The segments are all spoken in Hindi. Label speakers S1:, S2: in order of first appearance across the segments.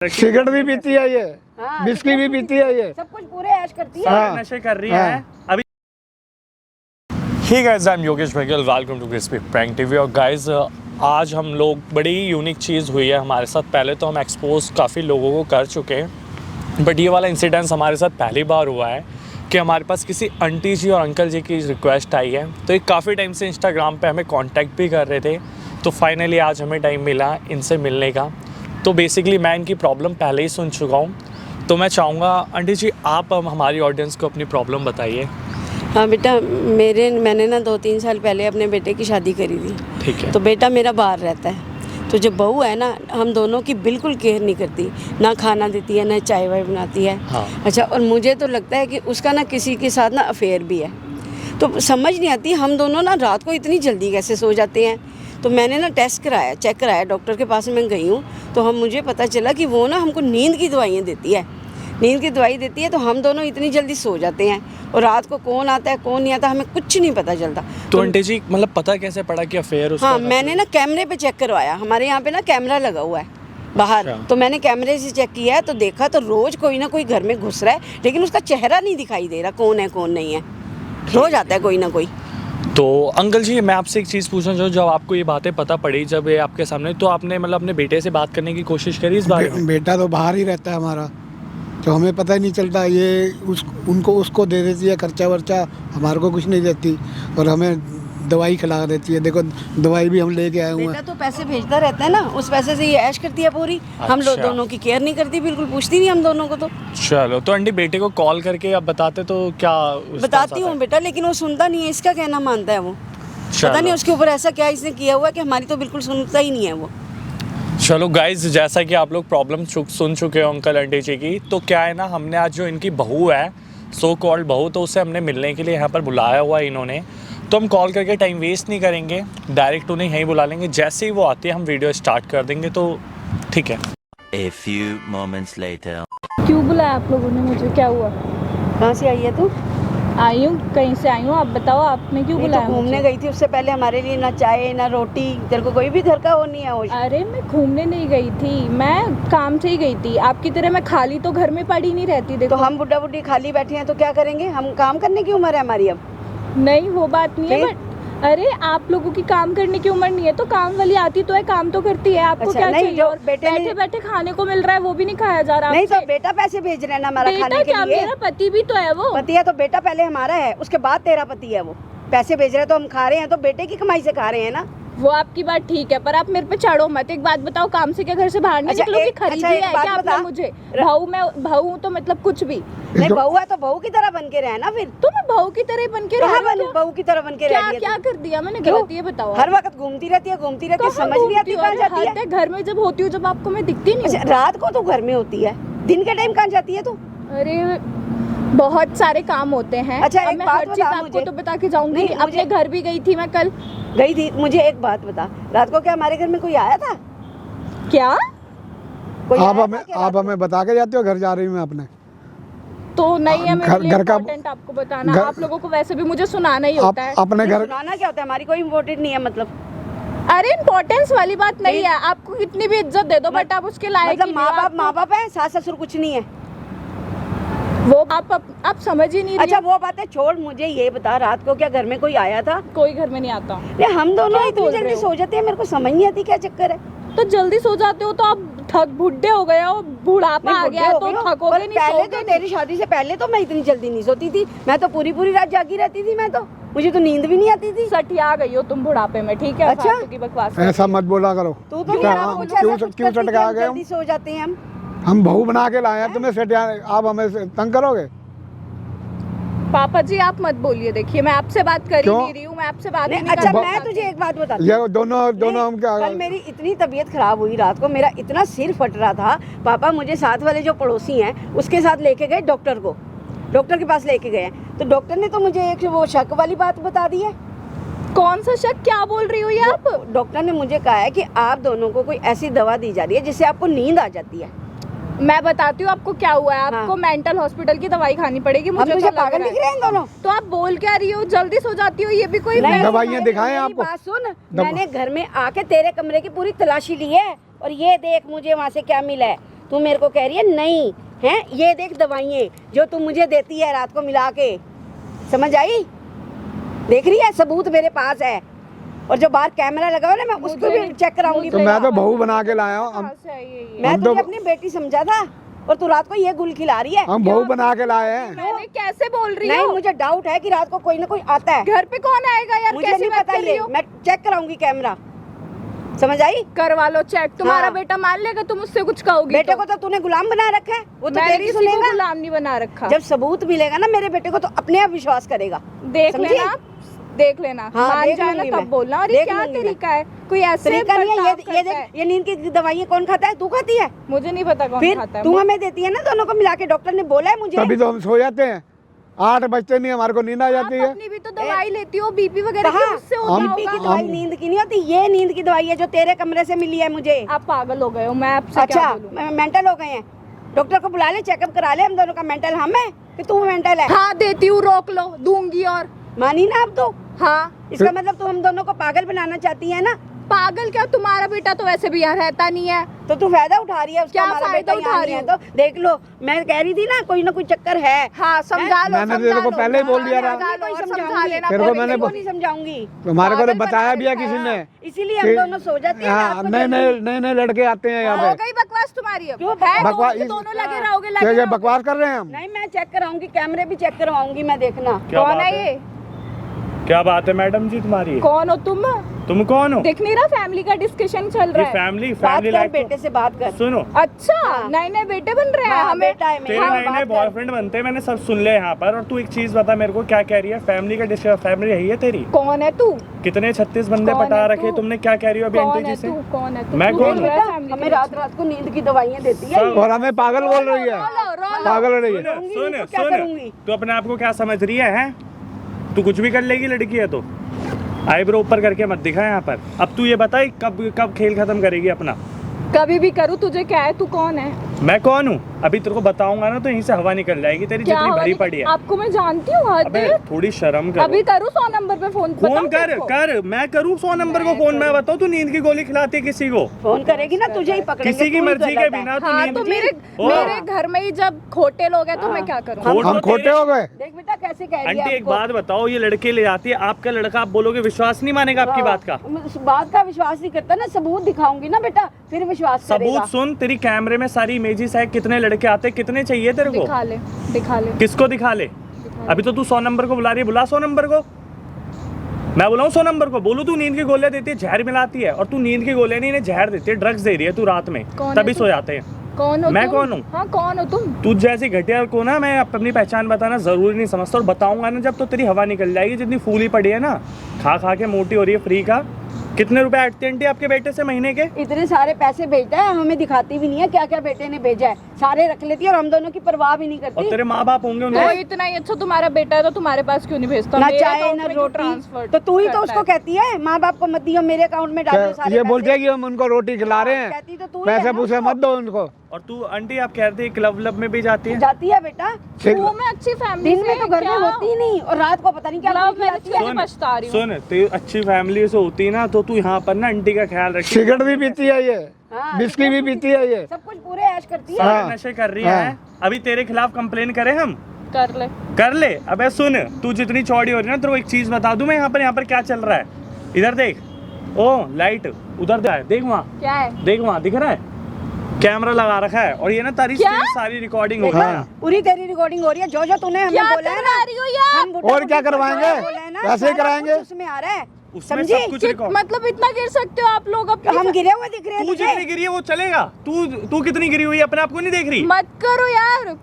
S1: सिगरेट भी पीती है ये,
S2: हाँ,
S1: बिस्की भी पीती है ये,
S2: सब कुछ पूरे ऐश करती है।
S1: हाँ,
S3: नशे कर रही है अभी। Hey guys, I'm Yogesh Baghel, welcome to crispy prank TV. और गाइस आज हम लोग बड़ी यूनिक चीज़ हुई है हमारे साथ। पहले तो हम एक्सपोज काफ़ी लोगों को कर चुके हैं, बट ये वाला इंसिडेंस हमारे साथ पहली बार हुआ है कि हमारे पास किसी आंटी जी और अंकल जी की रिक्वेस्ट आई है। तो ये काफ़ी टाइम से इंस्टाग्राम पे हमें कांटेक्ट भी कर रहे थे, तो फाइनली आज हमें टाइम मिला इनसे मिलने का। तो बेसिकली मैं इनकी प्रॉब्लम पहले ही सुन चुका हूँ, तो मैं चाहूँगा आंटी जी आप हमारी ऑडियंस को अपनी प्रॉब्लम बताइए।
S2: हाँ बेटा, मैंने ना 2-3 साल पहले अपने बेटे की शादी करी थी।
S3: ठीक है।
S2: तो बेटा मेरा बाहर रहता है, तो जो बहू है ना, हम दोनों की बिल्कुल केयर नहीं करती, ना खाना देती है ना चाय वाय बनाती है।
S3: हाँ।
S2: अच्छा, और मुझे तो लगता है कि उसका ना किसी के साथ ना अफेयर भी है। तो समझ नहीं आती हम दोनों ना रात को इतनी जल्दी कैसे सो जाते हैं। तो मैंने ना टेस्ट कराया, चेक कराया, डॉक्टर के पास मैं गई हूँ, तो मुझे पता चला कि वो ना हमको नींद की दवाइयाँ देती है, नींद की दवाई देती है। तो हम दोनों इतनी जल्दी सो जाते हैं, और रात को कौन आता है कौन नहीं आता हमें कुछ नहीं पता चलता।
S3: तो आंटी जी मतलब पता कैसे पड़ा कि अफेयर उसका?
S2: हाँ, मैंने ना कैमरे पे चेक करवाया, हमारे यहाँ पे ना कैमरा लगा हुआ है बाहर।
S3: अच्छा।
S2: तो मैंने कैमरे से चेक किया है, तो देखा तो रोज कोई ना कोई घर में घुस रहा है, लेकिन उसका चेहरा नहीं दिखाई दे रहा कौन है कौन नहीं है। रोज आता है कोई ना कोई।
S3: तो अंकल जी मैं आपसे एक चीज़ पूछना चाहूँ, जब आपको ये बातें पता पड़ी, जब ये आपके सामने, तो आपने मतलब अपने बेटे से बात करने की कोशिश करी इस बारे में?
S1: बेटा तो बाहर ही रहता है हमारा, तो हमें पता ही नहीं चलता। ये उनको उसको दे देती है खर्चा वर्चा, हमारे को कुछ नहीं देती, और हमें दवाई खिला देती है। देखो दवाई भी हम लेके आए हुए
S2: बेटा
S1: हैं।
S2: तो पैसे भेजता रहता है ना, उस पैसे से ये ऐश करती है पूरी। हम लोग
S3: अच्छा।
S2: दोनों की केयर नहीं करती, बिल्कुल पूछती नहीं हम दोनों को। तो
S3: चलो, तो आंटी बेटे को कॉल करके आप बताते तो क्या
S2: बताती हूँ बेटा, लेकिन वो सुनता नहीं है, इसका कहना मानता है वो। पता नहीं उसके ऊपर ऐसा क्या इसने किया हुआ है कि हमारी तो बिल्कुल सुनता ही नहीं है वो।
S3: चलो गाइज, जैसा कि आप लोग प्रॉब्लम सुन चुके हो अंकल आंटी जी की, तो क्या है ना, हमने आज जो इनकी बहू है, सो कॉल्ड बहू, तो उससे हमने मिलने के लिए यहाँ पर बुलाया हुआ है इन्होंने। तो हम कॉल करके टाइम वेस्ट नहीं करेंगे, डायरेक्ट उन्हें यहीं बुला लेंगे। जैसे ही वो आती है हम वीडियो स्टार्ट कर देंगे, तो ठीक है।
S4: A few moments later.
S5: क्यों बुलाया आप लोगों ने मुझे? क्या हुआ?
S2: कहाँ से आई है तू?
S5: आई हूँ, कहीं से आई हूँ। आप बताओ, आपने क्यों
S2: नहीं
S5: बुलाया
S2: तो घूमने
S5: मुझे?
S2: गई थी, उससे पहले हमारे लिए ना चाय ना रोटी, तेरे को कोई भी घर का वो नहीं है।
S5: अरे मैं घूमने नहीं गई थी, मैं काम से ही गई थी। आपकी तरह मैं खाली तो घर में पड़ी नहीं रहती।
S2: तो
S5: देखो,
S2: हम बुढ़ा बुढ़ी खाली बैठे हैं तो क्या करेंगे? हम काम करने की उम्र है हमारी अब।
S5: नहीं वो बात नहीं है,
S2: फिर?
S5: बट अरे आप लोगों की काम करने की उम्र नहीं है, तो काम वाली आती तो है, काम तो करती है। आपको
S2: अच्छा,
S5: क्या
S2: नहीं,
S5: चाहिए?
S2: जो
S5: और
S2: बेटे ने-
S5: बैठे बैठे खाने को मिल रहा है वो भी नहीं खाया जा रहा
S2: नहीं तो
S5: आपसे।
S2: बेटा पैसे भेज रहे हैं ना हमारा
S5: बेटा
S2: खाने के
S5: क्या,
S2: लिए।
S5: मेरा पति भी तो है वो।
S2: पति है तो बेटा पहले हमारा है, उसके बाद तेरा पति है। वो पैसे भेज रहे हैं तो हम खा रहे हैं, तो बेटे की कमाई से खा रहे हैं ना।
S5: वो आपकी बात ठीक है, पर आप मेरे पे चढ़ो मत। एक बात बताओ, काम से क्या घर से बाहर नहीं
S2: अच्छा,
S5: निकलोगी?
S2: एक-
S5: खरीदी
S2: अच्छा, एक
S5: है
S2: बात
S5: क्या आपने
S2: बता।
S5: मुझे? बहू तो मतलब कुछ भी।
S2: नहीं, बहू है तो बहू की तरह बन के रहे ना फिर।
S5: तो मैं बहू की तरह ही बन के
S2: कहाँ
S5: रह रही हूँ।
S2: बहू की तरह बन के रह
S5: क्या
S2: रही है
S5: क्या
S2: तू?
S5: कर दिया मैंने
S2: क्यों?
S5: गलत? ये बताओ।
S2: हर वक्त घूमती रहती है,
S5: कहाँ
S2: समझ नहीं आती
S5: घूमती हो?
S2: कहाँ जाती
S5: हद
S2: है।
S5: घर में जब होती हूँ, जब आपको मैं दिखती नहीं
S2: अच्छा,
S5: हूँ।
S2: रात को तो घर में होती है, दिन के टाइम कहाँ जाती है तू?
S5: अरे बहुत सारे काम होते हैं।
S2: अच्छा,
S5: अब
S2: एक
S5: मैं
S2: बात
S5: हर चीज
S2: बता
S5: आपको
S2: मुझे।
S5: तो बता के जाऊंगी।
S2: नहीं,
S5: अपने घर भी गई थी मैं कल।
S2: गई थी, मुझे एक बात बता, रात को क्या हमारे घर में कोई आया था?
S5: क्या?
S2: कोई
S1: आप
S2: आया
S1: हमें
S2: था क्या
S1: आप
S2: रात
S1: हमें बता के जाते हो घर जा रही हूँ मैं अपने।
S5: तो नहीं है मेरे
S1: घर-
S5: लिए
S1: घर का-
S5: इम्पोर्टेंट आपको बताना।
S1: घर-
S5: आप लोगों को वैसे भी मुझे सुनाना ही
S1: आप
S5: होता है।
S1: अपने
S2: में?
S1: घर
S2: सुनाना क्या होता है? हमारी कोई इम्पोर्टेंट नहीं है मतलब।
S5: अरे इम्पोर्टेंस वाली बात नहीं है, आपको कितनी भी इज्जत दे दो बट आप उसके लायक
S2: मतलब
S5: ही नहीं हो।
S2: माँ बाप है, सास ससुर कुछ नहीं है।
S5: वो आप समझ ही नहीं रही।
S2: अच्छा वो बातें छोड़, मुझे ये बता, रात को क्या घर में कोई आया था?
S5: कोई घर में नहीं आता।
S2: नहीं, हम दोनों
S5: क्या
S2: इतनी
S5: बोल
S2: जल्दी
S5: रहे हो?
S2: सो जाते हैं, मेरे को समझ नहीं आती क्या चक्कर है।
S5: तो जल्दी सो जाते हो तो आप थक बुढ़े हो गए हो, बुढ़ापा आ गया है, तो थकोगे नहीं,
S2: पहले
S5: सोओगे
S2: तो
S5: नहीं।
S2: तेरी शादी से पहले तो मैं इतनी जल्दी नहीं सोती थी, मैं तो पूरी पूरी रात जागी रहती थी। मैं तो, मुझे तो नींद भी नहीं आती थी।
S5: सठिया गई हो तुम बुढ़ापे में, ठीक है?
S2: अच्छा।
S5: फालतू की बकवास
S1: ऐसा मत बोला करो।
S2: तू तो
S1: क्या-
S2: मेरा कुछ
S1: क्यों
S2: ऐसा कुछ
S1: क्यों
S2: करती
S1: चटका
S2: कि
S1: गए
S2: जल्दी सो जाते हैं हम।
S1: हम बहू बना के लाए हैं तुम्हें सेठ, आप हमें तंग करोगे?
S5: पापा जी आप मत बोलिए, देखिए मैं आपसे बात कर ही
S1: क्यों?
S5: नहीं रही हूँ, मैं आपसे बात ही
S2: नहीं,
S5: नहीं
S2: अच्छा
S5: करना
S2: मैं
S5: चाहती।
S2: तुझे एक बात बताती
S1: ये
S2: हूँ।
S1: दोनों हम क्या?
S2: कल मेरी इतनी तबीयत खराब हुई, रात को मेरा इतना सिर फट रहा था। पापा मुझे साथ वाले जो पड़ोसी हैं उसके साथ लेके गए डॉक्टर को, डॉक्टर के पास लेके गए। तो डॉक्टर ने तो मुझे एक वो शक वाली बात बता दी है।
S5: कौन सा शक? क्या बोल रही हो ये आप?
S2: डॉक्टर ने मुझे कहा है कि आप दोनों को कोई ऐसी दवा दी जा रही है जिससे आपको नींद आ जाती है।
S5: मैं बताती हूँ आपको क्या हुआ है। आपको
S2: हाँ।
S5: मेंटल हॉस्पिटल की दवाई खानी पड़ेगी।
S2: हम
S5: मुझे
S2: तुझे
S5: तो लग
S2: पागल
S5: रहा
S2: दिख रहे हैं इन दोनों?
S5: तो आप बोल क्या रही हो? जल्दी सो जाती हो, ये भी कोई
S2: नहीं,
S1: दवाइयाँ
S2: मेरी
S1: दिखाएं आपको?
S2: बात सुन, मैंने घर में आके तेरे कमरे की पूरी तलाशी ली है, और ये देख मुझे वहाँ से क्या मिला है। तू मेरे को कह रही है नहीं है, ये देख दवाइयाँ जो तू मुझे देती है रात को मिला के, समझ आई? देख रही है, सबूत मेरे पास है। और जो बाहर कैमरा लगा हुआ ना, मैं उसको भी चेक कराऊंगी।
S1: तो मैं तो बहू बना के लाया हूँ।
S2: मैं
S1: हम
S2: तुझे
S1: तो-
S2: अपनी बेटी समझा था और तू रात को ये गुल खिला रही है।
S1: हम बहू बना के लाए हैं।
S5: मैंने कैसे बोल रही
S2: नहीं,
S5: हूँ?
S2: मुझे डाउट है कि रात को कोई ना कोई आता है।
S5: घर पे कौन आएगा यार?
S2: मुझे
S5: कैसी
S2: नहीं
S5: बात
S2: पता
S5: कर रही
S2: ये,
S5: हो?
S2: मैं चेक कराऊंगी कैमरा, समझ आई?
S5: करवा लो चेक। तुम्हारा
S2: हाँ।
S5: बेटा मान लेगा तुम उससे कुछ कहोगी?
S2: बेटे को तो तूने गुलाम बना रखा है, वो तो
S5: मैंने
S2: तेरी
S5: किसी को
S2: सुनेगा।
S5: गुलाम नहीं बना रखा।
S2: जब सबूत मिलेगा ना मेरे बेटे को तो अपने आप विश्वास करेगा।
S5: देख
S2: समझी?
S5: लेना, देख लेना।
S2: हाँ,
S5: मान
S2: देख
S5: जाना
S2: लूंगी
S5: तब
S2: मैं।
S5: बोलना। और ये
S2: देख
S5: क्या
S2: लूंगी मैं।
S5: तरीका है? कोई ऐसे
S2: तरीका नहीं है
S5: बर्ताव
S2: ये
S5: करता है?
S2: देख, ये नींद की दवाइयाँ कौन खाता है? तू खाती है?
S5: मुझे नहीं पता कौन
S2: फिर
S5: खाता है।
S2: तू हमें देती है ना, दोनों को मिला के डॉक्टर ने बोला है मुझे।
S1: तभी तो हम सो जाते हैं, 8 बजते नहीं हमारे को नींद आ
S5: आप
S1: जाती है।
S5: अपनी भी तो दवाई लेती हो, बीपी वगैरह की,
S2: कहाँ?
S5: उससे होता
S1: हम-
S2: बीपी की
S5: होगा।
S2: दवाई नींद की नहीं होती, ये नींद की दवाई है जो तेरे कमरे से मिली है मुझे।
S5: आप पागल हो गए हो, मैं आपसे क्या
S2: अच्छा,
S5: बोलूं?
S2: मेंटल हो गए हैं? डॉक्टर को बुला ले, चेकअप करा ले, हम दोनों का मेंटल हम है कि तू मेंटल है।
S5: हाँ देती हूँ, रोक लो, दूंगी। और
S2: मानी ना अब तो?
S5: हाँ,
S2: इसका मतलब तू हम दोनों को पागल बनाना चाहती है ना?
S5: पागल क्या? तुम्हारा बेटा तो वैसे भी यहाँ रहता नहीं है।
S2: तो तू फायदा उठा रही है उसका,
S5: क्या
S2: हमारा
S5: फायदा
S2: बेटा यहाँ
S5: उठा
S2: नहीं है
S5: रही
S2: तो देख लो। मैं कह रही थी ना कोई ना कोई चक्कर है।
S5: हाँ, समझा लो,
S1: मैंने
S5: समझा
S1: तेरे को
S5: लो।
S1: पहले ही बोल दिया था।
S5: समझा लो और समझा
S2: समझाऊंगी।
S5: लेना।
S1: तेरे को
S5: कभी
S1: मैंने
S5: भी।
S2: नहीं समझाऊंगी,
S1: तुम्हारे को तो
S5: पागल
S1: बताया भी है
S5: बना
S1: किसी
S5: के
S1: ने।
S2: इसीलिए हम
S1: कि-
S2: दोनों सो जाते हैं
S1: हाँ,
S2: रात को
S1: नए
S2: जल्दी।
S1: नए नए लड़के आते हैं
S5: हो
S1: यहाँ पे।
S5: गई बकवास तुम्हारी अब?
S2: क्यों
S5: है?
S1: बकवास?
S5: दोनों लगे रहोगे,
S1: क्या
S5: लगे
S1: ये
S5: रहोगे।
S1: बकवास कर रहे हैं हम?
S2: नहीं, मैं चेक कराऊंगी, कैमरे भी चेक करवाऊंगी मैं, देखना।
S3: क्या
S5: कौन
S3: बात
S5: है
S3: है?
S5: ये?
S3: क्या बात है मैडम जी तुम्हारी?
S5: कौन हो तुम?
S3: तुम कौन हो?
S5: दिख नहीं रहा? फैमिली का डिस्कशन चल
S3: ये
S5: रहा है।
S3: फैमिली
S2: बात
S3: फैमिली
S2: कर,
S3: लाइफ
S2: बेटे से बात कर।
S3: सुनो,
S5: अच्छा,
S2: हाँ।
S5: नए नए बेटे बन रहे हैं
S2: हाँ,
S5: हमें।
S2: बेटा है
S3: तेरे
S2: मेरा।
S3: नए नए बॉयफ्रेंड बनते हैं, मैंने सब सुन लिया यहाँ पर। और तू एक चीज बता मेरे को, क्या कह रही है? फैमिली का डिस्कशन, फैमिली यही है तेरी?
S5: कौन है तू?
S3: कितने 36 बंदे
S5: कौन
S3: पटा
S5: है
S3: रखे
S5: तू?
S3: तुमने? क्या कह रही हो अभी
S5: कौन
S3: आंटी
S5: है
S3: जी से?
S5: तू? कौन है तू?
S3: मैं
S5: तू
S3: कौन
S5: बोल
S3: हूँ?
S5: रहा है family
S2: हमें
S5: के
S2: रात रात को नींद की दवाइयाँ देती है।
S1: और हमें पागल बोल रही है,
S5: रोलो।
S1: पागल हो रही है।
S3: सुन सुन
S2: तो क्या
S3: सुन,
S2: करूंगी?
S3: तू अपने आप को क्या समझ रही है, हैं? तू कुछ भी कर लेगी, लड़की है तो। आईब्रो ऊपर करके मत दिखा यहाँ पर। अब तू ये बता कब कब खेल खत्म करेगी अपना?
S5: कभी भी करूँ, तुझे क्या है? तू कौन है?
S3: मैं कौन हूँ अभी तेरे को बताऊंगा ना, तो यहीं से हवा निकल जाएगी तेरी,
S5: क्या
S3: जितनी
S5: हवा
S3: भरी
S5: निकल-
S3: पड़ी है।
S5: आपको मैं जानती हूँ, हद
S3: अबे
S5: है।
S3: थोड़ी शर्म कर।
S5: अभी करूँ 100 नंबर पे फोन?
S3: फोन
S5: बताऊँ
S3: कर
S5: तेरे को?
S3: कर, मैं करूँ 100 नंबर को फोन? मैं बताऊँ तू नींद की गोली खिलाती है किसी को?
S2: फोन करेगी ना, तुझे ही पकड़ेंगे।
S3: किसी की
S2: तू ही
S3: मर्जी
S2: गलत
S3: के
S2: है।
S3: बिना तू
S5: हाँ,
S3: नींद
S5: तो
S3: की-
S5: मेरे घर में ही जब खोटे लोग हैं तो मैं क्या करूँ?
S3: खोट
S1: हम
S3: तो
S1: खोटे
S3: तेरे-
S1: हो गए।
S2: देख बेटा कैसे कह रही है
S3: आंटी एक
S2: आपको।
S3: बात बताओ, ये लड़के ले जाती है, आपका लड़का, आप बोलोगे विश्वास नहीं मानेगा आपकी बात का?
S2: उस बात का विश्वास नहीं करता ना, सबूत दिखाऊंगी ना बेटा, फिर विश्वास करेगा।
S3: सबूत सुन, तेरी कैमरे में सारी इमेजेस है, कितने लड़के आते हैं, कितने चाहिए तेरे को?
S5: दिखा ले, दिखा ले।
S3: किसको दिखा ले? अभी तो तू 100 नंबर को बुला रही है, बुला 100 नंबर को। मैं बुलाऊं 100 नंबर को? बोलू तू नींद की गोलियां देती है, जहर मिलाती है, और तू नींद की गोलियां नहीं, इन्हें जहर देती है, ड्रग्स दे रही है तू रात में,
S5: कौन है
S3: तभी
S5: तू?
S3: सो जाते हैं।
S5: कौन हो
S3: मैं
S5: तुम?
S3: कौन हूँ?
S5: हाँ, कौन हो तुम?
S3: तू जैसी घटिया को ना मैं अपनी पहचान बताना जरूरी नहीं समझता, और बताऊंगा ना जब, तो तेरी हवा निकल जाएगी। जितनी फूली पड़ी है ना, खा खा के मोटी हो रही है फ्री का। कितने रुपए हटते हैं आंटी आपके बेटे से महीने के?
S2: इतने सारे पैसे भेजता है, हमें दिखाती भी नहीं है क्या क्या बेटे ने भेजा है, सारे रख लेती है और हम दोनों की परवाह भी नहीं
S3: और
S2: करती।
S3: तेरे माँ बाप होंगे
S5: तो
S3: उनके?
S5: इतना ही अच्छा तुम्हारा बेटा है तो तुम्हारे पास क्यों नहीं भेजता?
S2: ना
S5: मेरे
S2: चाय
S5: account
S2: ना
S5: में क्यों
S2: रोटी,
S5: transfer
S2: तो तू ही तो
S5: करता
S2: उसको
S5: है?
S2: कहती है माँ बाप को मत दियो, मेरे अकाउंट में डालो सारे
S1: ये बोलते
S2: पैसे।
S1: हैं कि हम उनको रोटी खिला रहे
S2: कहती तो
S1: हैं,
S2: तू ही है
S1: पैसे
S2: ना
S1: पूसे
S2: उसको।
S1: मत दो उनको।
S3: और तू आंटी आप कह रही क्लब व्लब में भी जाती है?
S2: जाती है बेटा,
S5: वो मैं अच्छी फैमिली
S2: दिन में तो घर में होती ही नहीं, और रात को पता नहीं क्या
S5: लव
S2: कुछ खिलाती है।
S5: मैरिज पछता रही हूँ।
S3: सुन, तू अच्छी फैमिली से होती ना, तो तू यहाँ पर ना आंटी का ख्याल रखी।
S1: सिगरेट भी पीती है ये,
S2: हाँ,
S1: बिस्की भी पीती है ये।
S2: सब कुछ पूरे ऐश करती है।
S3: सारे
S1: हाँ।
S3: नशे कर रही
S1: हाँ।
S3: है। अभी तेरे खिलाफ कंप्लेन करें हम?
S5: कर ले।
S3: कर ले। अबे सुन, तू जितनी चौड़ी हो रही है ना, तेरे को एक चीज बता दूं मैं, यहाँ पर क्या चल रहा है। इधर देख, ओ लाइट उधर देख वहाँ,
S5: क्या है?
S3: देख वहाँ दिख रहा है, कैमरा लगा रखा है, और ये ना तारी
S5: क्या?
S3: सारी रिकॉर्डिंग हो रही है।
S1: हाँ।
S2: पूरी तेरी रिकॉर्डिंग हो रही है, जो जो तूने हमें
S5: क्या
S2: बोला है
S5: करा
S2: ना,
S5: रही हो यार?
S2: हम बुड्ढा
S1: और क्या
S2: बुड्ढी
S1: करवाएंगे?
S2: बोला है ना,
S1: कैसे
S2: सारा
S1: कराएंगे?
S2: कुछ उसमें आ रहा है,
S3: उसमें
S2: समझी?
S3: सब कुछ रिकॉर्ड।
S5: मतलब इतना गिर सकते हो आप लोग अपनी
S2: हम गिरे हुए दिख रहे हैं
S3: तू
S2: तुझे?
S3: जितनी गिरी है वो चलेगा। तू कितनी गिरी हुई है, अपने आप को नहीं देख रही?
S5: मत करो यार,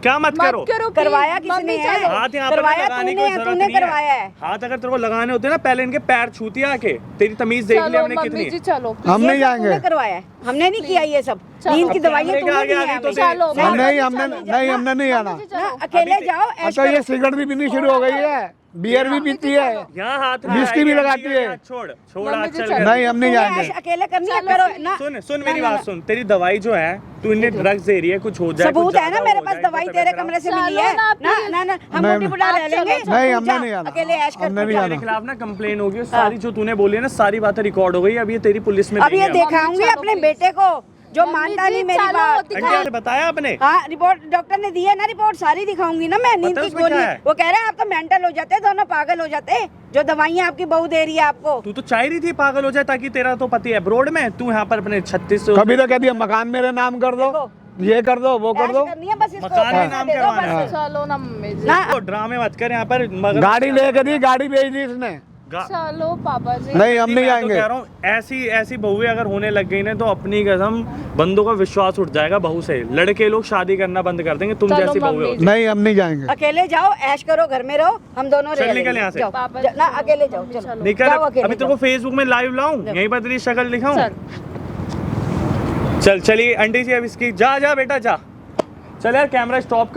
S3: क्या मत
S5: मत
S3: करो?
S5: करो।
S2: करवाया
S5: please,
S2: किसने
S5: मम्मी
S2: है?
S5: चलो।
S3: हाथ यहाँ पर
S2: करवाया
S3: लगाने की
S2: तूने
S3: कोई
S2: है,
S3: जरूरत
S2: तूने
S3: नहीं है।
S2: करवाया है।
S3: हाथ अगर तेरे को लगाने होते ना, पहले इनके पैर छूती आके। तेरी तमीज देख लिया
S5: चलो
S3: हमने
S5: मम्मी
S3: कितनी।
S5: जी, चलो।
S1: हम
S2: ये
S1: नहीं
S2: सब
S1: जाएंगे।
S2: तूने करवाया है, हमने नहीं किया ये सब।
S5: चलो।
S2: नींद की
S3: अब
S2: दवाइयाँ
S3: कैमरे के
S2: तूने
S3: आगे
S2: दी
S3: आ गई
S2: है
S3: तो
S2: हमें।
S5: चलो,
S2: नहीं,
S1: हम नहीं,
S2: मम्मी
S1: हमने
S2: जी,
S1: नहीं, हमने नहीं आना।
S5: मम्मी जी,
S2: ना,
S5: चलो।
S2: अकेले जाओ, ऐश
S1: तो ये
S2: करो।
S1: सिगरेट भी पीनी शुरू हो गई है, बियर भी पीती है।
S3: यहाँ हाथ
S1: विस्की भी लगाती है।
S3: छोड़ छोड़,
S5: मम्मी
S3: हाथ
S5: जी,
S3: चल
S5: चलो।
S3: कर।
S1: नहीं, हम नहीं
S2: तूने
S1: जाएंगे।
S2: ऐश अकेले करनी है,
S5: चलो,
S2: करो ना।
S3: सुन मेरी
S2: ना, ना,
S3: बात सुन, तेरी दवाई जो है, तू इन्हें ड्रग्स दे रही है, कुछ हो जाए,
S2: सबूत
S3: कुछ
S2: है ना
S3: ज्यादा
S2: मेरे
S3: हो
S2: पास,
S3: जाए,
S2: दवाई
S3: तो
S2: तेरे
S3: तबीयत
S2: कमरे से
S5: चलो
S2: मिली है
S5: ना,
S2: ना
S5: please।
S2: ना ना, हम
S1: नहीं,
S2: मोटी बुला ले
S5: आप
S2: लेंगे।
S5: चलो,
S1: नहीं,
S2: तू
S1: हमने
S2: जा,
S1: नहीं आना।
S2: अकेले ऐश कर
S1: हमने
S2: तू
S1: नहीं
S2: जा।
S1: आना।
S3: तेरे खिलाफ ना कंप्लेन होगी, सारी जो तूने बोली है ना, सारी बातें रिकॉर्ड हो गई। अब ये तेरी पुलिस में
S2: अब ये
S3: देंगे हम।
S2: दिखाऊंगी
S5: चलो,
S2: अपने
S5: please।
S2: बेटे को जो
S5: मम्मी
S2: मानता
S5: जी,
S2: नहीं मेरी
S5: चलो,
S2: बात।
S5: दिखा-
S3: आंटी आपने बताया आपने?
S2: हाँ रिपोर्ट डॉक्टर ने दी है ना, रिपोर्ट सारी दिखाऊंगी ना मैं। नींद
S3: पता है
S2: की
S3: उसमें
S2: गोली,
S3: क्या है?
S2: वो कह रहे हैं आप तो मेंटल हो जाते, दोनों पागल हो जाते, जो दवाइयाँ आपकी बहू दे रही है आपको।
S3: तू तो चाह रही थी पागल हो जाए ताकि तेरा तो पति अब्रोड में, तू यहाँ पर अपने 36
S1: कभी तो कह दिया मकान मेरे नाम कर दो, ये कर दो, वो कर
S2: ऐश
S1: दो।
S2: करनी है बस, इसको
S3: मकान में
S2: पैसा
S3: नाम
S2: दे दो
S3: करवाना है।
S2: बस।
S5: चलो ना मम्मी जी,
S2: ना
S3: तो ड्रामे मत कर यहाँ पर, मगर
S1: गाड़ी लेके दी, गाड़ी भेज दी इसने।
S5: चलो पापा जी।
S1: नहीं हम नहीं
S3: मैं तो
S1: जाएंगे।
S3: कह रहा हूँ ऐसी बहुएं अगर होने लग गई ना तो अपनी कसम बंदों का विश्वास उठ जाएगा बहू से। लड़के लोग शादी करना बंद कर देंगे, तुम
S5: चलो
S3: जैसी बहुएं
S5: मम्मी
S3: होती।
S1: नहीं हम नहीं जाएंगे।
S2: अकेले जाओ, ऐश करो, घर में रहो, हम दोनों
S3: चल
S2: रह
S3: निकल
S2: लेंगे।
S3: यहाँ से।
S2: जाओ,
S5: पापा
S2: ना अकेले जाओ, चलो
S3: निकल,
S2: जाओ, अकेले
S3: अभी तेरे को फेसबुक में लाइव लाऊं, यहीं पर तेरी शक्ल दिखाऊं।
S5: चल
S3: चलिए आंटी जी अब इसकी जा बेटा जा, चल यार कैमरा स्टॉप कर।